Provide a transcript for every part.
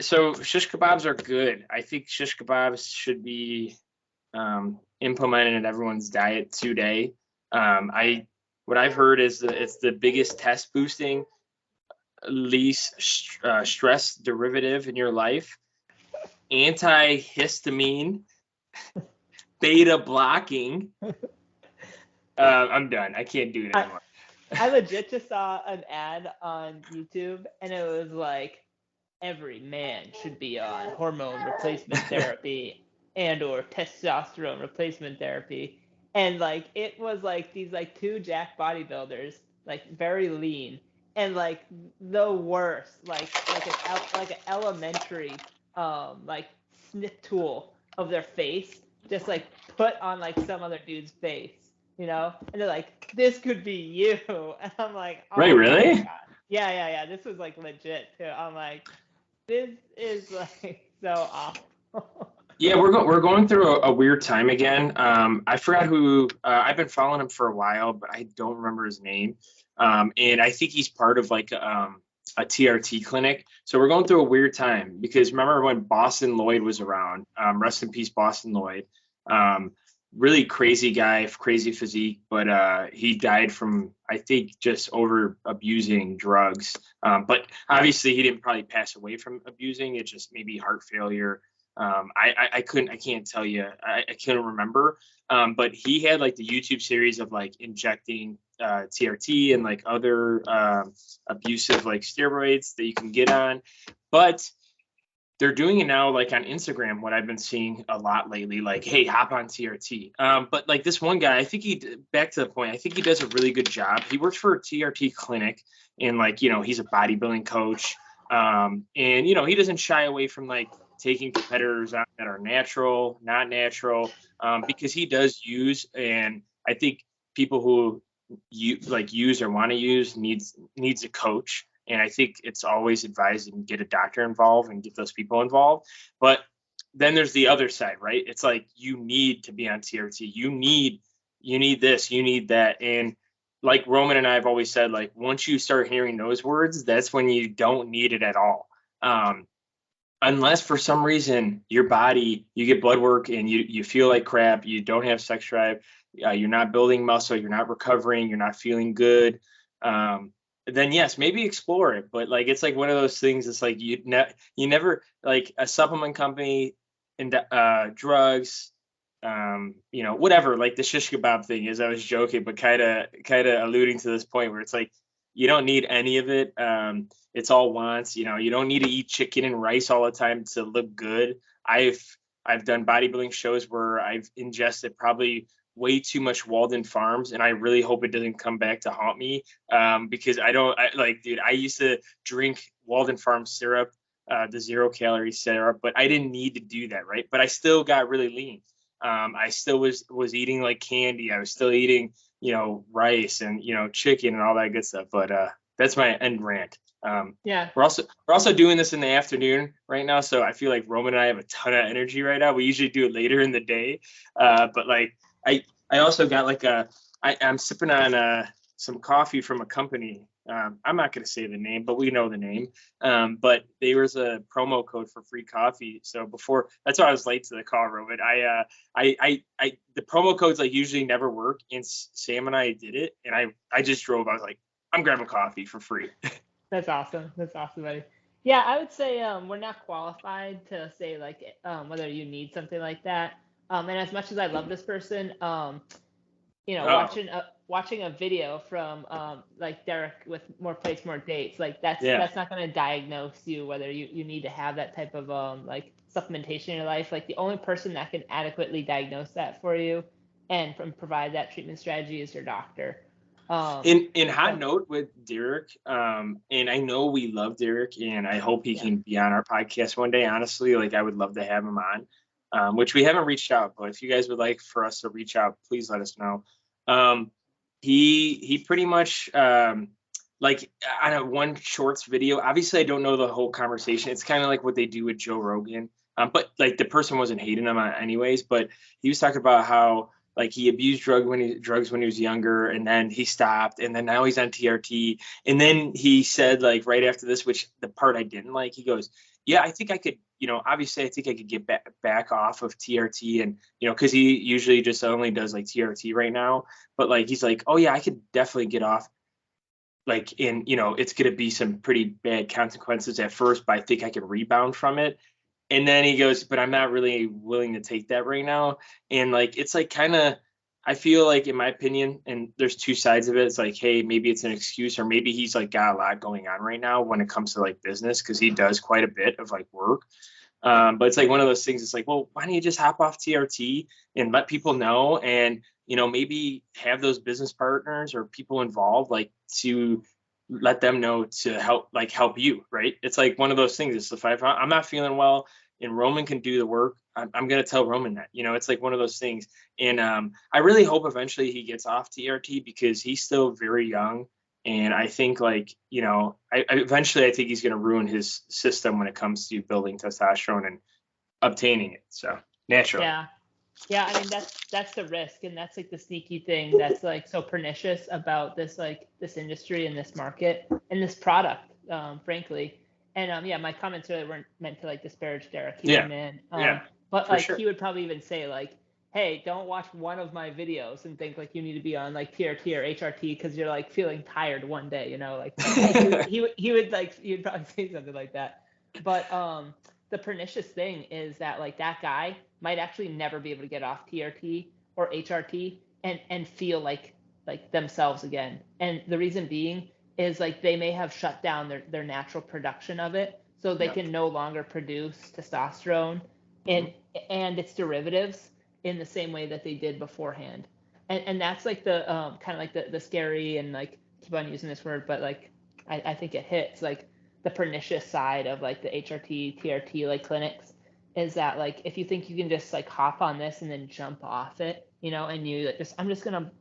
So shish kebabs are good. I think shish kebabs should be implemented in everyone's diet today. I what I've heard is that it's the biggest test boosting, least stress derivative in your life. Antihistamine, beta blocking. I'm done. I can't do it anymore. I legit just saw an ad on YouTube, and it was like, every man should be on hormone replacement therapy and or testosterone replacement therapy. And like it was like these like two jack bodybuilders, like very lean, and like the worst, like an elementary like snip tool of their face just like put on like some other dude's face, you know? And they're like, this could be you. And I'm like, oh Right, really? my God. Yeah. This was like legit too. I'm like, this is like so awful. Yeah, we're going through a weird time again. I forgot who I've been following him for a while, but I don't remember his name. And I think he's part of like a TRT clinic. So we're going through a weird time because remember when Boston Lloyd was around? Rest in peace, Boston Lloyd. Really crazy guy, crazy physique, but he died from, I think, just over abusing drugs. But obviously he didn't probably pass away from abusing. It's just maybe heart failure. I can't tell you. I couldn't remember. But he had like the YouTube series of like injecting TRT and like other abusive like steroids that you can get on. But they're doing it now like on Instagram, what I've been seeing a lot lately, like, hey, hop on TRT. But like this one guy, I think back to the point, I think he does a really good job. He works for a TRT clinic and like, he's a bodybuilding coach. And, he doesn't shy away from like taking competitors out that are natural, not natural, because he does use, and I think people who use or want to use needs a coach. And I think it's always advised to get a doctor involved and get those people involved. But then there's the other side, right? It's like you need to be on TRT. You need this, you need that. And like Roman and I have always said, like once you start hearing those words, that's when you don't need it at all. Unless for some reason your body, you get blood work and you feel like crap, you don't have sex drive, you're not building muscle, you're not recovering, you're not feeling good. Then yes, maybe explore it. But like, it's like one of those things. It's like you never like a supplement company and drugs, whatever, like the shish kebab thing is, I was joking, but kind of alluding to this point where it's like, you don't need any of it. It's all wants, you don't need to eat chicken and rice all the time to look good. I've done bodybuilding shows where I've ingested probably way too much Walden Farms, and I really hope it doesn't come back to haunt me, because dude, I used to drink Walden Farms syrup, the 0-calorie syrup, but I didn't need to do that, right? But I still got really lean. I still was eating like candy. I was still eating, rice and, chicken and all that good stuff. But that's my end rant. Yeah. We're also doing this in the afternoon right now, so I feel like Roman and I have a ton of energy right now. We usually do it later in the day, but like I also got like I'm sipping on some coffee from a company. I'm not going to say the name, but we know the name. But there was a promo code for free coffee. So that's why I was late to the call, Roman. The promo codes like usually never work, and Sam and I did it, and I just drove. I was like, I'm grabbing coffee for free. That's awesome, buddy. Yeah, I would say we're not qualified to say like whether you need something like that. And as much as I love this person, watching a video from like Derek with More Plates, More Dates, like that's not going to diagnose you whether you need to have that type of like supplementation in your life. Like the only person that can adequately diagnose that for you and provide that treatment strategy is your doctor. In hot note with Derek, and I know we love Derek, and I hope he can be on our podcast one day. Honestly, like I would love to have him on, which we haven't reached out, but if you guys would like for us to reach out, please let us know. He pretty much like on a one shorts video. Obviously, I don't know the whole conversation. It's kind of like what they do with Joe Rogan, but like the person wasn't hating him anyways. But he was talking about how like he abused drugs when he was younger, and then he stopped, and then now he's on TRT. And then he said like right after this, which the part I didn't like, he goes, yeah, I think I could, obviously I think I could get back off of TRT and, cause he usually just only does like TRT right now, but like, he's like, oh yeah, I could definitely get off, like, in, it's going to be some pretty bad consequences at first, but I think I can rebound from it. And then he goes, but I'm not really willing to take that right now. And like, it's like kind of, I feel like, in my opinion, and there's two sides of it. It's like, hey, maybe it's an excuse, or maybe he's like got a lot going on right now when it comes to like business, because he does quite a bit of like work. But it's like one of those things. It's like, well, why don't you just hop off TRT and let people know, and maybe have those business partners or people involved, like, to let them know to help you, right? It's like one of those things. It's if I'm not feeling well and Roman can do the work, I'm going to tell Roman that, it's like one of those things. And I really hope eventually he gets off TRT, because he's still very young. And I think, like, eventually I think he's going to ruin his system when it comes to building testosterone and obtaining it. So naturally. Yeah, I mean, that's the risk, and that's like the sneaky thing that's like so pernicious about this, like, this industry and this market and this product, frankly. And yeah, my comments really weren't meant to like disparage Derek. He's a man. But like, sure, he would probably even say like, hey, don't watch one of my videos and think like you need to be on like TRT or HRT because you're like feeling tired one day, like he would like, he'd probably say something like that. But the pernicious thing is that like that guy might actually never be able to get off TRT or HRT and feel like themselves again. And the reason being is like they may have shut down their natural production of it, so they can no longer produce testosterone and its derivatives in the same way that they did beforehand. And that's like the kind of like the scary, and like, keep on using this word, but like I think it hits like the pernicious side of like the HRT, TRT like clinics, is that like if you think you can just like hop on this and then jump off it, and you just, I'm just gonna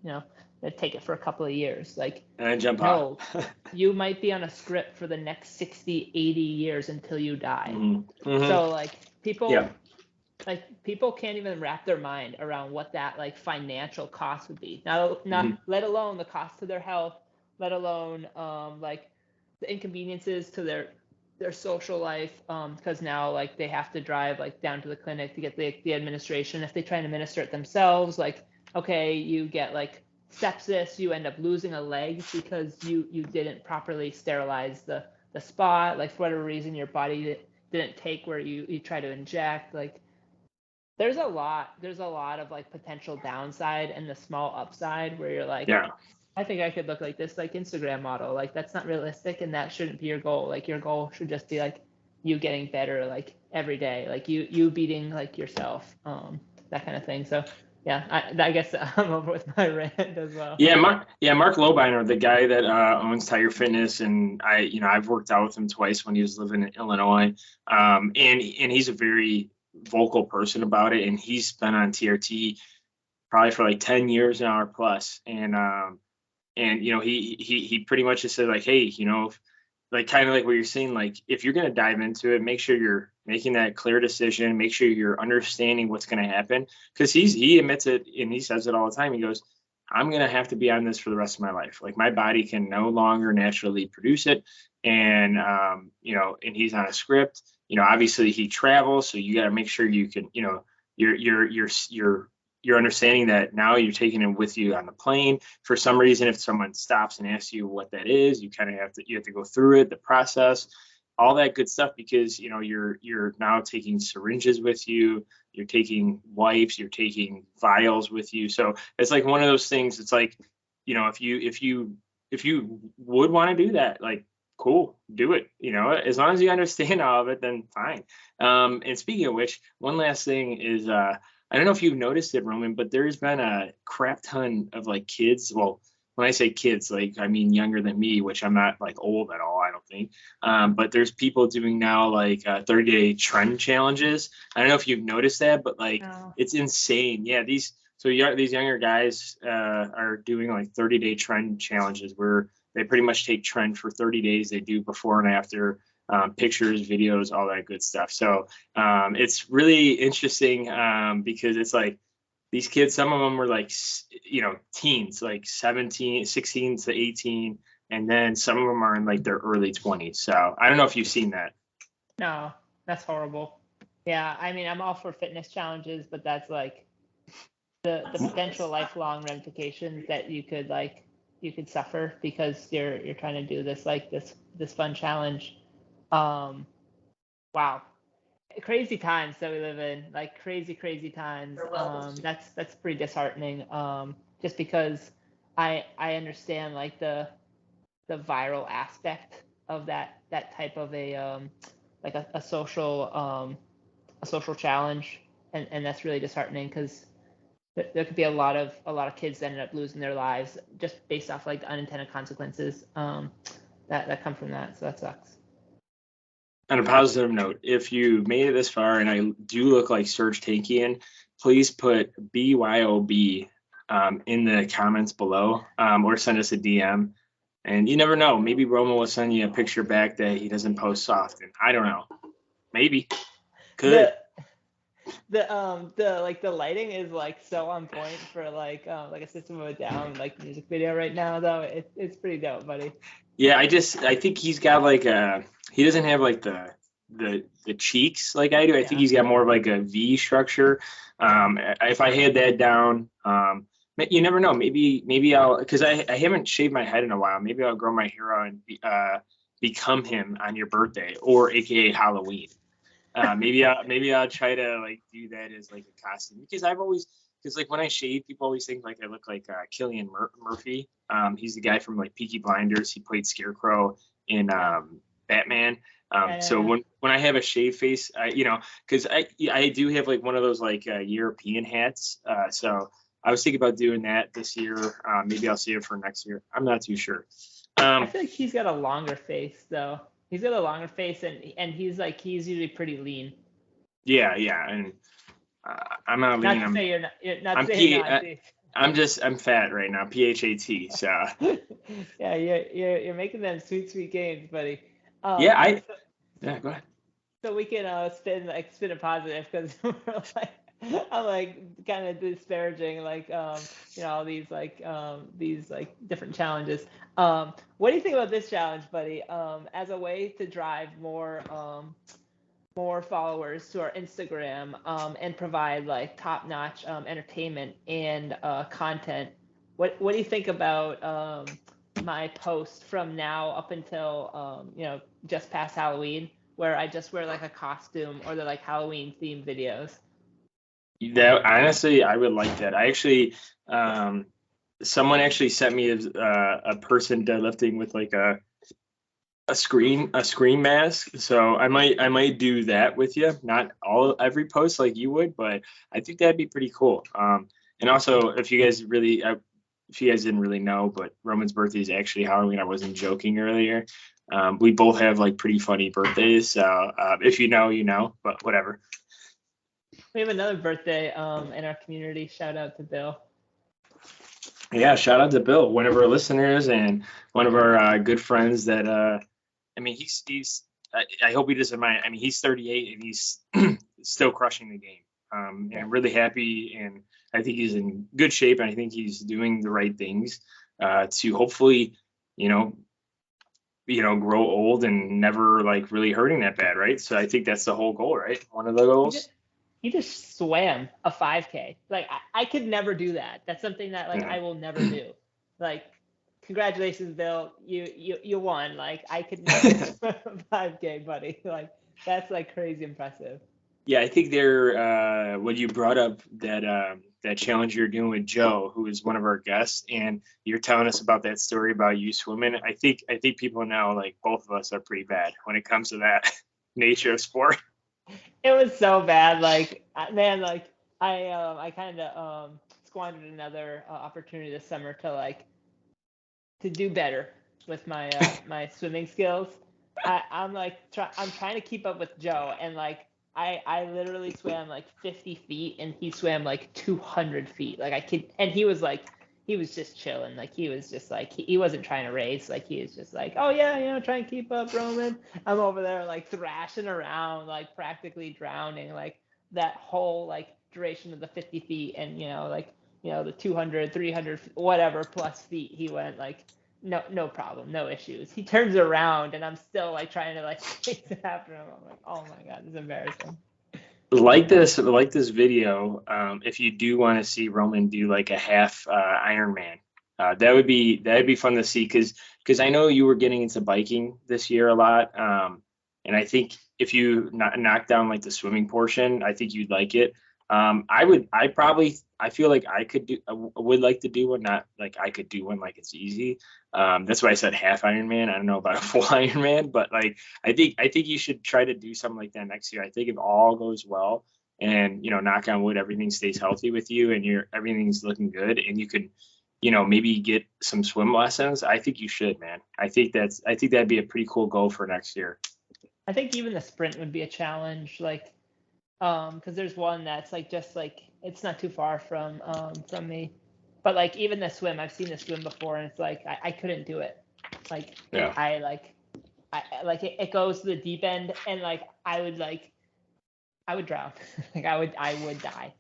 take it for a couple of years, like, and jump off. You might be on a script for the next 60, 80 years until you die. Mm-hmm. So like people can't even wrap their mind around what that like financial cost would be. Now, let alone the cost to their health, let alone like the inconveniences to their social life, because now like they have to drive like down to the clinic to get the administration. If they try and administer it themselves, like, okay, you get like sepsis, you end up losing a leg because you didn't properly sterilize the spot, like for whatever reason your body didn't take where you try to inject. Like there's a lot of like potential downside and the small upside where you're like, I think I could look like this like Instagram model. Like that's not realistic, and that shouldn't be your goal. Like your goal should just be like you getting better like every day, like you beating like yourself, that kind of thing. So yeah, I guess I'm over with my rant as well. Mark Lobiner, the guy that owns Tiger Fitness, and I've worked out with him twice when he was living in Illinois, and he's a very vocal person about it, and he's been on TRT probably for like 10 years now or plus, and he pretty much just said like, hey, like kind of like what you're saying, like if you're going to dive into it, make sure you're making that clear decision, make sure you're understanding what's going to happen, because he admits it and he says it all the time. He goes, I'm going to have to be on this for the rest of my life. Like my body can no longer naturally produce it. And, and he's on a script, obviously he travels. So you got to make sure you can, you're understanding that now you're taking it with you on the plane. For some reason, if someone stops and asks you what that is, you kind of have to go through it, the process, all that good stuff, because you're now taking syringes with you, you're taking wipes, you're taking vials with you. So it's like one of those things. It's like, if you would want to do that, like, cool, do it. As long as you understand all of it, then fine. And speaking of which, one last thing is, I don't know if you've noticed it, Roman, but there's been a crap ton of like kids. Well, when I say kids, like I mean younger than me, which I'm not like old at all, I don't think. But there's people doing now like 30-day Tren challenges. I don't know if you've noticed that, but like It's insane. Yeah, these younger guys are doing like 30-day Tren challenges where they pretty much take Tren for 30 days. They do before and after. Pictures, videos, all that good stuff. So it's really interesting because it's like these kids, some of them were like, teens, like 16 to 18. And then some of them are in like their early 20s. So I don't know if you've seen that. No, That's horrible. Yeah, I mean, I'm all for fitness challenges, but that's like the potential lifelong ramifications that you could suffer because you're trying to do this fun challenge. Wow, crazy times that we live in, like crazy times. That's pretty disheartening. Just because I understand like the viral aspect of that type of like a social challenge, and that's really disheartening because there could be a lot of kids that end up losing their lives just based off like the unintended consequences that come from that. So that sucks. On a positive note, if you made it this far and I do look like Serge Tankian, please put BYOB in the comments below, or send us a DM. And you never know, maybe Roma will send you a picture back that he doesn't post often. I don't know. Maybe. Could. The lighting is like so on point for like a System of a Down like music video right now though. It's pretty dope, buddy. Yeah, I think he's got like he doesn't have like the cheeks like I do. I think he's got more of like a V structure. If I had that down, you never know. Maybe I'll, because I haven't shaved my head in a while. Maybe I'll grow my hair out and become him on your birthday, or AKA Halloween. Maybe I'll try to like do that as like a costume, because like when I shave, people always think like I look like Cillian Murphy. He's the guy from like Peaky Blinders. He played Scarecrow in Batman. So when I have a shaved face, because I do have like one of those like European hats. So I was thinking about doing that this year. Maybe I'll save it for next year. I'm not too sure. I feel like he's got a longer face though. He's got a longer face, and he's usually pretty lean. Yeah, and I'm not lean. Not to say you're not. I'm fat right now. PHAT. So. Yeah, you're making them sweet gains, buddy. Yeah, go ahead. So we can spin a positive, because I'm like kind of disparaging all these different challenges. What do you think about this challenge, buddy? As a way to drive more followers to our Instagram, and provide like top-notch entertainment and content. What do you think about my post from now up until just past Halloween, where I just wear like a costume, or the like Halloween themed videos? That honestly, I would like that. I actually, someone actually sent me a person deadlifting with like a screen mask. So I might do that with you. Not every post like you would, but I think that'd be pretty cool. And also, if you guys didn't really know, but Roman's birthday is actually Halloween. I wasn't joking earlier. We both have like pretty funny birthdays. So if you know, you know, but whatever. We have another birthday in our community. Shout out to Bill. Yeah, shout out to Bill, one of our listeners and one of our good friends that I mean, he's I hope he doesn't mind. I mean, he's 38 and he's still crushing the game. And I'm really happy, and I think he's in good shape, and I think he's doing the right things to hopefully, grow old and never like really hurting that bad, right? So I think that's the whole goal, right? One of the goals. He just swam a 5K. Like I could never do that. That's something that I will never do. Like, congratulations, Bill. You won. Like, I could never swim a 5K, buddy. Like, that's like crazy impressive. Yeah, I think when you brought up that challenge you're doing with Joe, who is one of our guests, and you're telling us about that story about you swimming, I think people know like both of us are pretty bad when it comes to that nature of sport. It was so bad. Like, man, like I kind of squandered another opportunity this summer to do better with my my swimming skills. I'm trying to keep up with Joe, and like I literally swam like 50 feet, and he swam like 200 feet. Like he was just chilling. Like he was just like he wasn't trying to race. Like he was just like, oh yeah, try and keep up, Roman. I'm over there like thrashing around, like practically drowning, like that whole like duration of the 50 feet, and the 200, 300, whatever plus feet he went. Like no problem, no issues. He turns around and I'm still like trying to like chase after him. I'm like, oh my god, this is embarrassing. Like this video. If you do want to see Roman do like a half Ironman, that'd be fun to see because I know you were getting into biking this year a lot. And I think if you knock down like the swimming portion, I think you'd like it. I feel like I would like to do one, not like I could do one like it's easy. That's why I said half Ironman. I don't know about a full Ironman, but like I think you should try to do something like that next year. I think if all goes well and knock on wood, everything stays healthy with you and everything's looking good and you could, maybe get some swim lessons. I think you should, man. I think that'd be a pretty cool goal for next year. I think even the sprint would be a challenge, like, because there's one that's like just like it's not too far from me, but like even the swim, I've seen the swim before, and it's like I couldn't do it. Like Yeah. I like it goes to the deep end, and like I would drown, like I would die.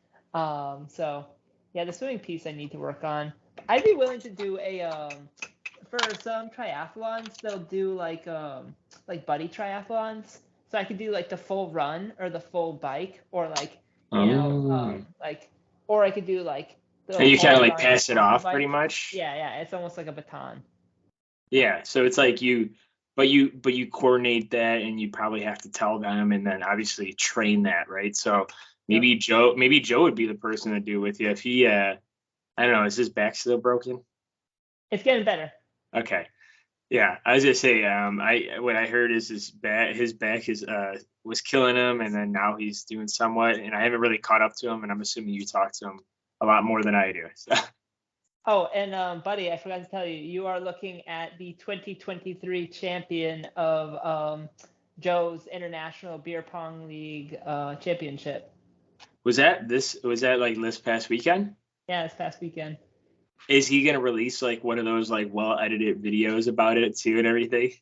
So yeah, the swimming piece I need to work on. I'd be willing to do a for some triathlons, they'll do like buddy triathlons. So I could do like the full run or the full bike or like like or I could do like the And you kind of like run pass it on the off bike. pretty much. Yeah, it's almost like a baton. Yeah, so it's like but you coordinate that and you probably have to tell them and then obviously train that, right? So maybe Joe would be the person to do it with you if he I don't know, is his back still broken? It's getting better. Okay. Yeah, I was gonna say, what I heard is his back was killing him, and then now he's doing somewhat, and I haven't really caught up to him, and I'm assuming you talk to him a lot more than I do. So. Oh, and buddy, I forgot to tell you, you are looking at the 2023 champion of Joe's International Beer Pong League championship. Was that like this past weekend? Yeah, this past weekend. Is he gonna release like one of those like well edited videos about it too and everything?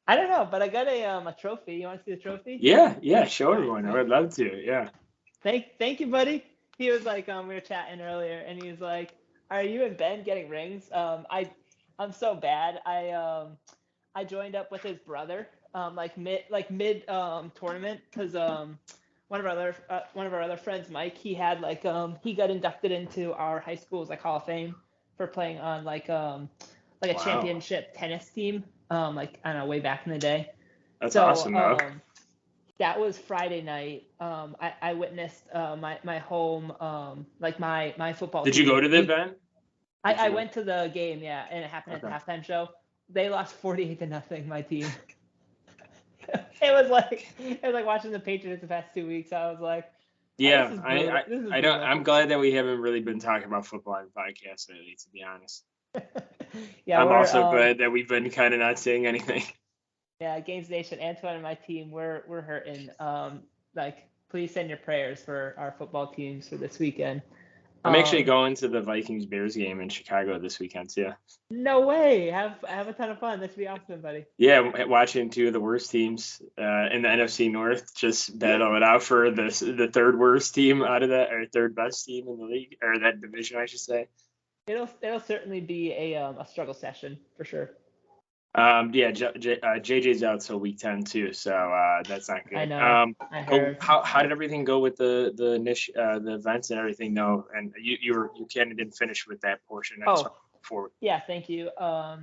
I don't know, but I got a trophy. You want to see the trophy? Yeah, show everyone. I would love to. Yeah. Thank you, buddy. He was like, we were chatting earlier, and he was like, "Are you and Ben getting rings?" I'm so bad. I joined up with his brother, mid tournament, because one of our other friends, Mike, he had he got inducted into our high school's like Hall of Fame for playing on like a championship tennis team, I don't know, way back in the day. That's awesome, though. That was Friday night. I witnessed my home, my football. Did you go to the event? I went to the game, yeah, and it happened at the halftime show. They lost 48-0, my team. It was like watching the Patriots the past 2 weeks. I was like, yeah, I'm glad that we haven't really been talking about football on the podcast lately, to be honest. Yeah, I'm also glad that we've been kind of not saying anything. Yeah, Gainz Nation, Antoine and my team, we're hurting. Please send your prayers for our football teams for this weekend. I'm actually going to the Vikings-Bears game in Chicago this weekend too. No way! Have a ton of fun. This should be awesome, buddy. Yeah, watching two of the worst teams in the NFC North just battle it out for the third worst team out of that, or third best team in the league, or that division, I should say. It'll certainly be a struggle session for sure. JJ's out till week 10 too, so that's not good. I know. I heard. How did everything go with the events and everything? No, and you kind of didn't finish with that portion. Yeah, thank you.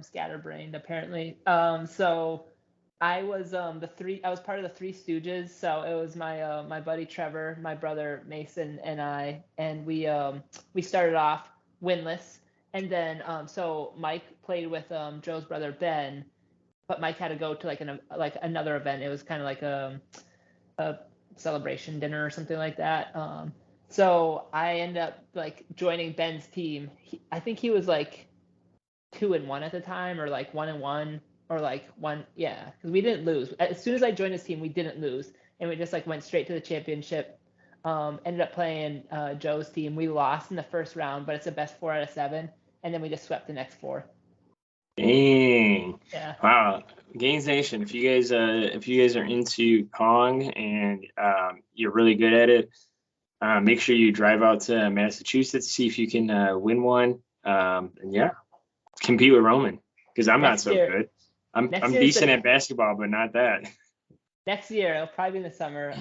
Scatterbrained apparently. So I was I was part of the Three Stooges. So it was my buddy Trevor, my brother Mason, and I, and we started off winless. And then, so Mike played with Joe's brother Ben, but Mike had to go to another event. It was kind of like a celebration dinner or something like that. So I ended up joining Ben's team. I think he was 2-1 at the time, or 1-1, or 1. Yeah, because we didn't lose. As soon as I joined his team, we didn't lose, and we just went straight to the championship. Ended up playing Joe's team. We lost in the first round, but it's a best 4 out of 7. And then we just swept the next 4. Dang. Yeah. Wow. Gainz Nation, if you guys are into Pong and you're really good at it, make sure you drive out to Massachusetts, see if you can win one. And yeah, compete with Roman. because I'm not Next so year, good. I'm next year's decent the at basketball, but not that. next year. It'll probably be in the summer.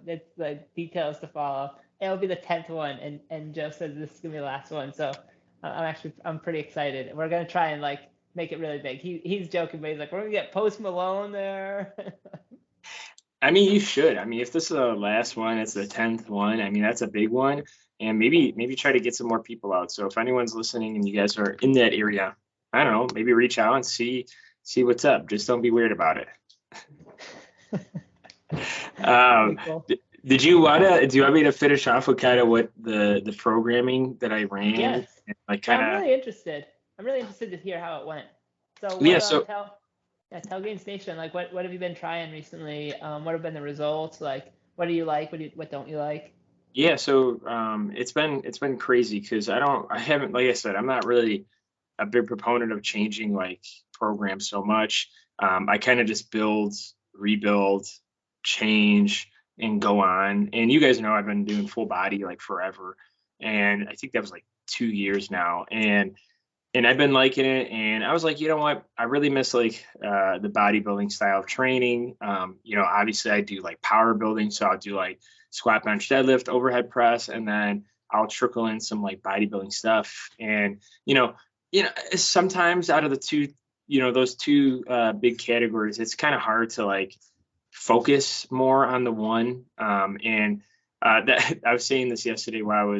It's the details to follow. It'll be the 10th one, and Joe says this is gonna be the last one. So I'm pretty excited. We're gonna try and like make it really big. He's joking, but he's like, we're gonna get Post Malone there. I mean, you should. I mean, if this is the last one, it's the 10th one. I mean, that's a big one, and maybe try to get some more people out. So if anyone's listening and you guys are in that area, I don't know, maybe reach out and see what's up. Just don't be weird about it. Cool. Did you wanna? Do you want me to finish off with kind of what the programming that I ran? Yes. Like Yeah, kind I'm of. really interested. I'm really interested to hear how it went. So Yeah. what So tell Gainz Nation, like what have you been trying recently? What have been the results? Like what do you like? What don't you like? yeah. So it's been crazy because I haven't, like I said, I'm not really a big proponent of changing like programs so much. I kind of just build, rebuild, change, and go on. And you guys know I've been doing full body like forever, and I think that was like 2 years now. And I've been liking it. And I was like, you know what? I really miss like the bodybuilding style of training. Obviously I do like power building, so I'll do like squat, bench, deadlift, overhead press, and then I'll trickle in some like bodybuilding stuff. And sometimes out of the two, those two big categories, it's kind of hard to like focus more on the one. And that I was saying this yesterday while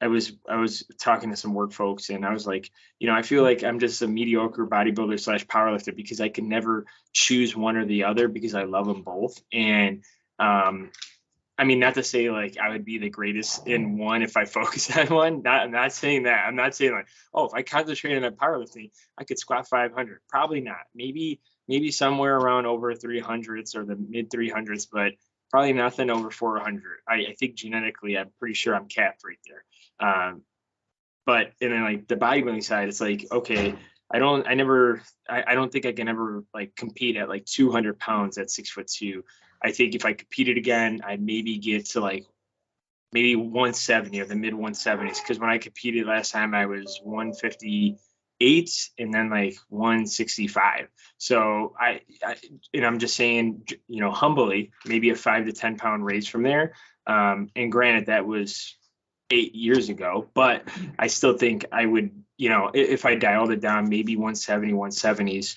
I was talking to some work folks, and I was like, I feel like I'm just a mediocre bodybuilder slash powerlifter because I can never choose one or the other because I love them both. And I mean, not to say like I would be the greatest in one if I focus on one. I'm not saying that. I'm not saying like, oh, if I concentrated on powerlifting, I could squat 500. Probably not. Maybe somewhere around over 300s or the mid 300s, but probably nothing over 400. I think genetically, I'm pretty sure I'm capped right there. But and then like the bodybuilding side, it's like, okay, I don't think I can ever like compete at like 200 pounds at 6'2". I think if I competed again, I'd maybe get to like maybe 170 or the mid 170s. Because when I competed last time, I was 158 and then like 165. So and I'm just saying, humbly, maybe a 5 to 10 pound raise from there. And granted, that was 8 years ago, but I still think I would, if I dialed it down, maybe 170, 170s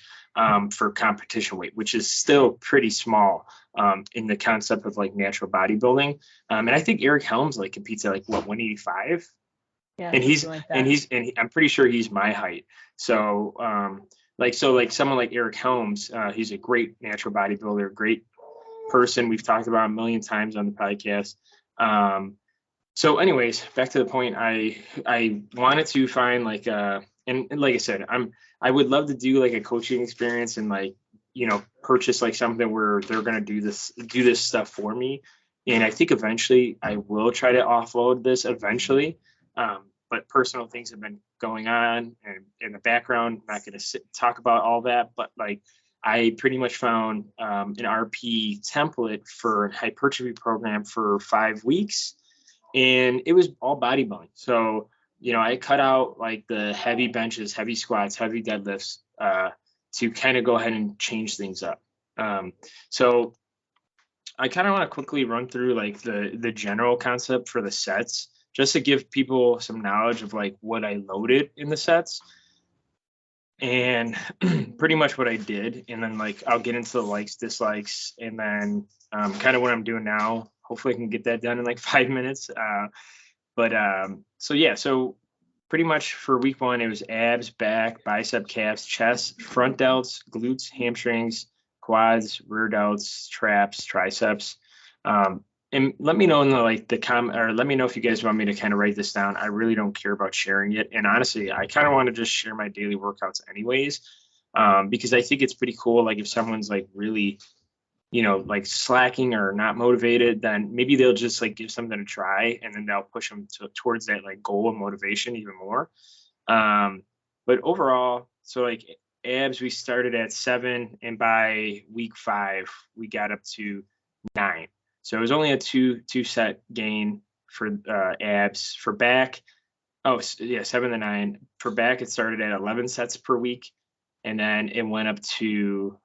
for competition weight, which is still pretty small in the concept of like natural bodybuilding. And I think Eric Helms like competes at like what 185, Yeah, and I'm pretty sure he's my height. So like someone like Eric Helms, he's a great natural bodybuilder, great person. We've talked about a million times on the podcast. So anyways, back to the point, I wanted to find like and like I said, I would love to do like a coaching experience and like, purchase like something where they're going to do this stuff for me. And I think eventually I will try to offload this eventually. But personal things have been going on and in the background. I'm not going to talk about all that, but like I pretty much found an RP template for a hypertrophy program for 5 weeks. And it was all bodybuilding. So, I cut out like the heavy benches, heavy squats, heavy deadlifts to kind of go ahead and change things up. So I kind of want to quickly run through like the general concept for the sets, just to give people some knowledge of like what I loaded in the sets and pretty much what I did. And then like I'll get into the likes, dislikes, and then kind of what I'm doing now. Hopefully I can get that done in like 5 minutes. So pretty much for week 1, it was abs, back, bicep, calves, chest, front delts, glutes, hamstrings, quads, rear delts, traps, triceps. And let me know in the comment, or let me know if you guys want me to kind of write this down. I really don't care about sharing it. And honestly, I kind of want to just share my daily workouts anyways, because I think it's pretty cool. Like if someone's like really, like slacking or not motivated, then maybe they'll just like give something a try, and then they'll push them towards that like goal of motivation even more. But overall, so like abs, we started at 7, and by week 5, we got up to 9. So it was only a two set gain for abs. For back, 7 to 9. For back, it started at 11 sets per week. and then it went up to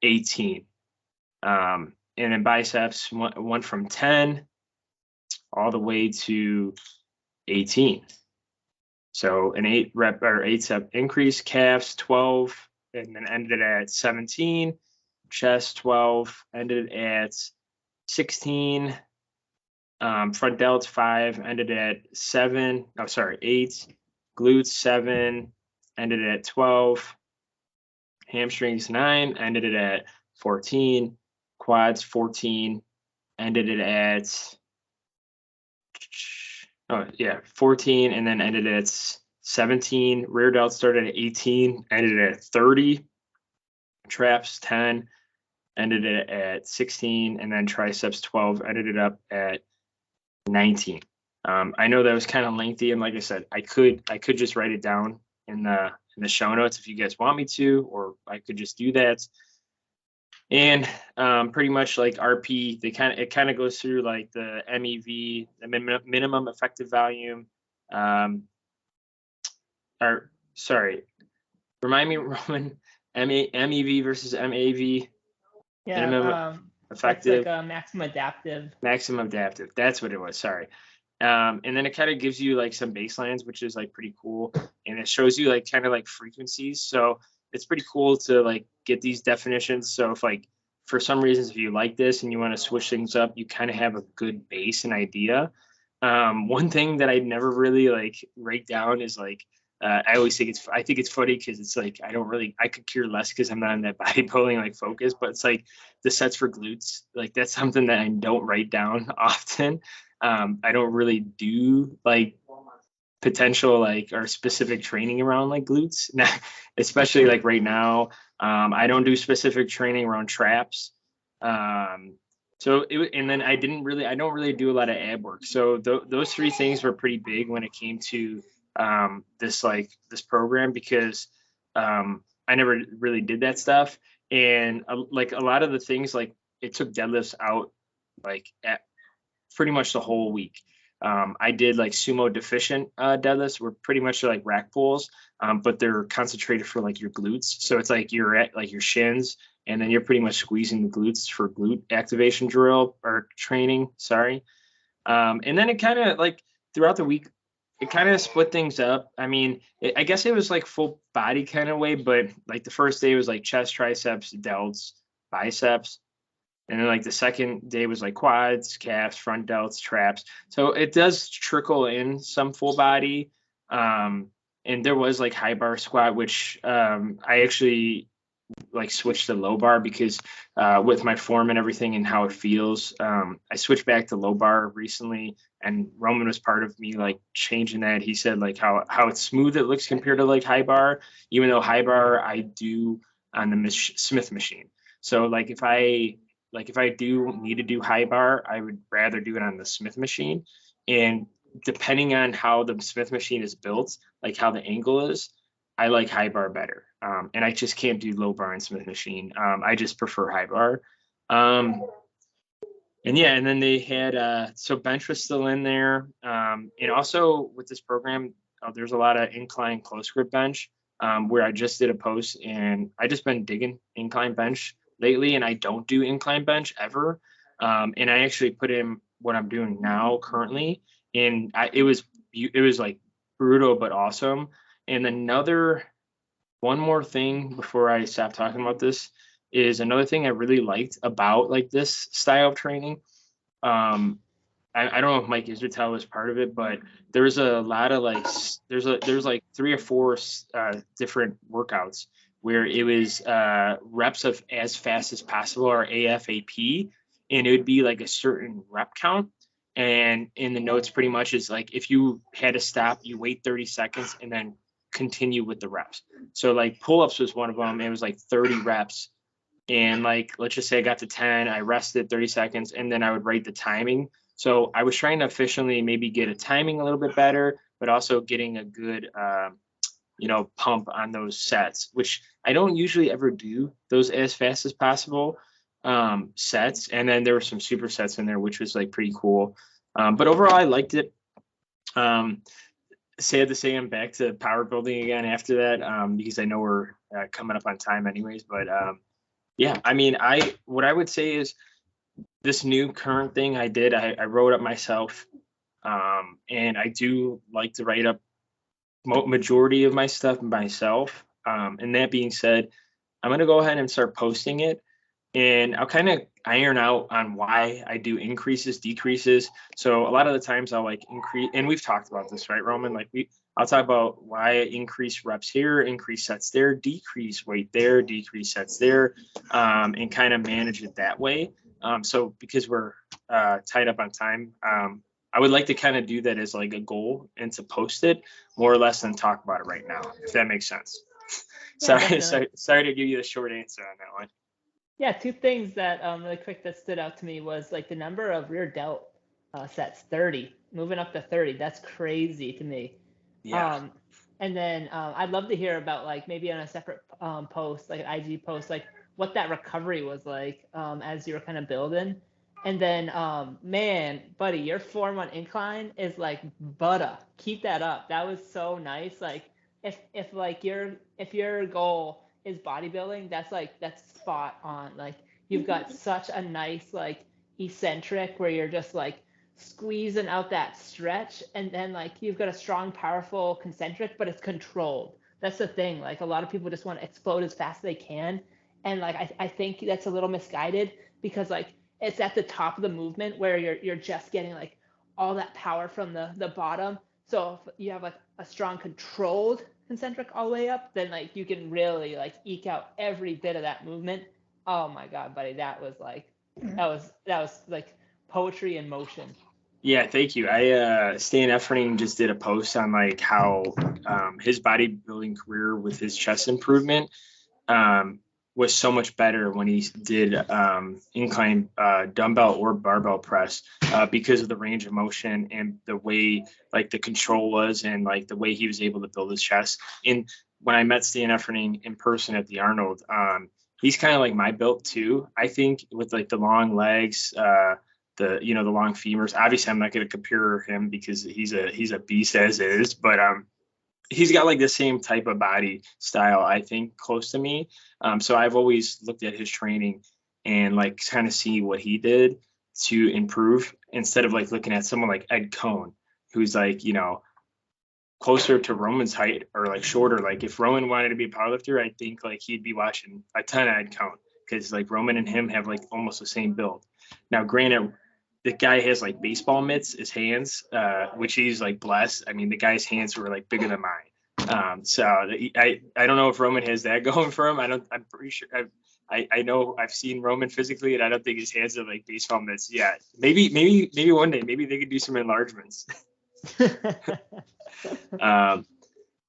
18. And then biceps went from 10 all the way to 18. So an 8 step increase. Calves 12, and then ended at 17. Chest 12, ended at 16. Front delts 5, ended at 7. Oh, sorry, 8. Glutes 7, ended at 12. Hamstrings 9, ended it at 14. Quads 14, ended it at 14, and then ended at 17. Rear delts started at 18, ended at 30. Traps 10, ended it at 16, and then triceps 12, ended it up at 19. I know that was kind of lengthy, and like I said, I could just write it down in the show notes if you guys want me to, or I could just do that. And pretty much like RP, it kind of goes through like the MEV, the minimum effective volume. Or sorry, remind me, Roman, MEV versus MAV. Yeah, minimum effective. That's like maximum adaptive. Maximum adaptive. That's what it was. Sorry. And then it kind of gives you like some baselines, which is like pretty cool, and it shows you like kind of like frequencies. So it's pretty cool to like get these definitions. So if like for some reasons if you like this and you want to switch things up, you kind of have a good base and idea. One thing that I never really like write down is like I always think it's funny because it's like I could care less because I'm not in that bodybuilding like focus, but it's like the sets for glutes, like that's something that I don't write down often. I don't really do like potential like or specific training around like glutes, especially like right now. I don't do specific training around traps. And then I don't really do a lot of ab work. So those three things were pretty big when it came to this program, because I never really did that stuff. And like a lot of the things, like it took deadlifts out like at pretty much the whole week. I did like sumo deficient deadlifts, were pretty much like rack pulls, but they're concentrated for like your glutes. So it's like you're at like your shins, and then you're pretty much squeezing the glutes for glute activation drill or training. Sorry. And then it kind of like throughout the week, it kind of split things up. I mean, I guess it was like full body kind of way, but like the first day was like chest, triceps, delts, biceps. And then like the second day was like quads, calves, front delts, traps. So it does trickle in some full body. And there was like high bar squat, which I actually like switched to low bar because with my form and everything and how it feels, I switched back to low bar recently, and Roman was part of me like changing that. He said like how it's smooth it looks compared to like high bar, even though high bar I do on the Smith machine. So like if I do need to do high bar, I would rather do it on the Smith machine. And depending on how the Smith machine is built, like how the angle is, I like high bar better. And I just can't do low bar on Smith machine. I just prefer high bar. And then they had, so bench was still in there. And also with this program, there's a lot of incline close grip bench, where I just did a post, and I just been digging incline bench lately, and I don't do incline bench ever. And I actually put in what I'm doing now currently, and it was like brutal but awesome. And one more thing before I stop talking about this is another thing I really liked about like this style of training. I don't know if Mike Israetel was part of it, but there's a lot of like there's like 3 or 4 different workouts where it was reps of as fast as possible, or AFAP, and it would be like a certain rep count. And in the notes pretty much is like if you had to stop, you wait 30 seconds and then continue with the reps. So like pull-ups was one of them. It was like 30 reps. And like, let's just say I got to 10, I rested 30 seconds, and then I would write the timing. So I was trying to efficiently maybe get a timing a little bit better, but also getting a good, pump on those sets, which I don't usually ever do those as fast as possible sets. And then there were some supersets in there, which was like pretty cool. But overall, I liked it. sad to say I'm back to power building again after that, because I know we're coming up on time anyways. But yeah, I mean, what I would say is this new current thing I did, I wrote up myself, and I do like to write up majority of my stuff myself. And that being said, I'm gonna go ahead and start posting it, and I'll kind of iron out on why I do increases, decreases. So a lot of the times I'll like increase, and we've talked about this, right, Roman? Like I'll talk about why I increase reps here, increase sets there, decrease weight there, decrease sets there, and kind of manage it that way. So because we're tied up on time, I would like to kind of do that as like a goal and to post it more or less than talk about it right now, if that makes sense. Yeah, Sorry to give you the short answer on that one. Yeah, two things that really quick that stood out to me was like the number of rear delt sets, 30, moving up to 30. That's crazy to me. Yeah. And then I'd love to hear about like maybe on a separate post, like an IG post, like what that recovery was like as you were kind of building. And then, man, buddy, your form on incline is like butter. Keep that up. That was so nice. Like if like if your goal is bodybuilding, that's spot on. Like you've got such a nice like eccentric where you're just like squeezing out that stretch, and then like you've got a strong, powerful concentric, but it's controlled. That's the thing. Like a lot of people just want to explode as fast as they can, and like I think that's a little misguided because like it's at the top of the movement where you're just getting like all that power from the bottom. So if you have like a strong controlled concentric all the way up, then like you can really like eke out every bit of that movement. Oh my god, buddy, that was like poetry in motion. Yeah, thank you. Stan Efferding just did a post on like how his bodybuilding career with his chest improvement was so much better when he did incline dumbbell or barbell press because of the range of motion and the way like the control was and like the way he was able to build his chest. And when I met Stan Efferding in person at the Arnold, he's kind of like my build too. I think with like the long legs, the long femurs. Obviously, I'm not going to compare him because he's a beast as is, but he's got like the same type of body style, I think, close to me. So I've always looked at his training and like kind of see what he did to improve instead of like looking at someone like Ed Cohn, who's like, closer to Roman's height or like shorter. Like if Roman wanted to be a powerlifter, I think like he'd be watching a ton of Ed Cohn because like Roman and him have like almost the same build. Now, granted, the guy has like baseball mitts, his hands, which he's like blessed. I mean, the guy's hands were like bigger than mine. So I don't know if Roman has that going for him. I'm pretty sure. I know I've seen Roman physically, and I don't think his hands are like baseball mitts yet. Maybe one day, maybe they could do some enlargements.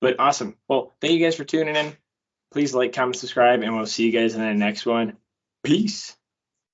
But awesome. Well, thank you guys for tuning in. Please like, comment, subscribe, and we'll see you guys in the next one. Peace.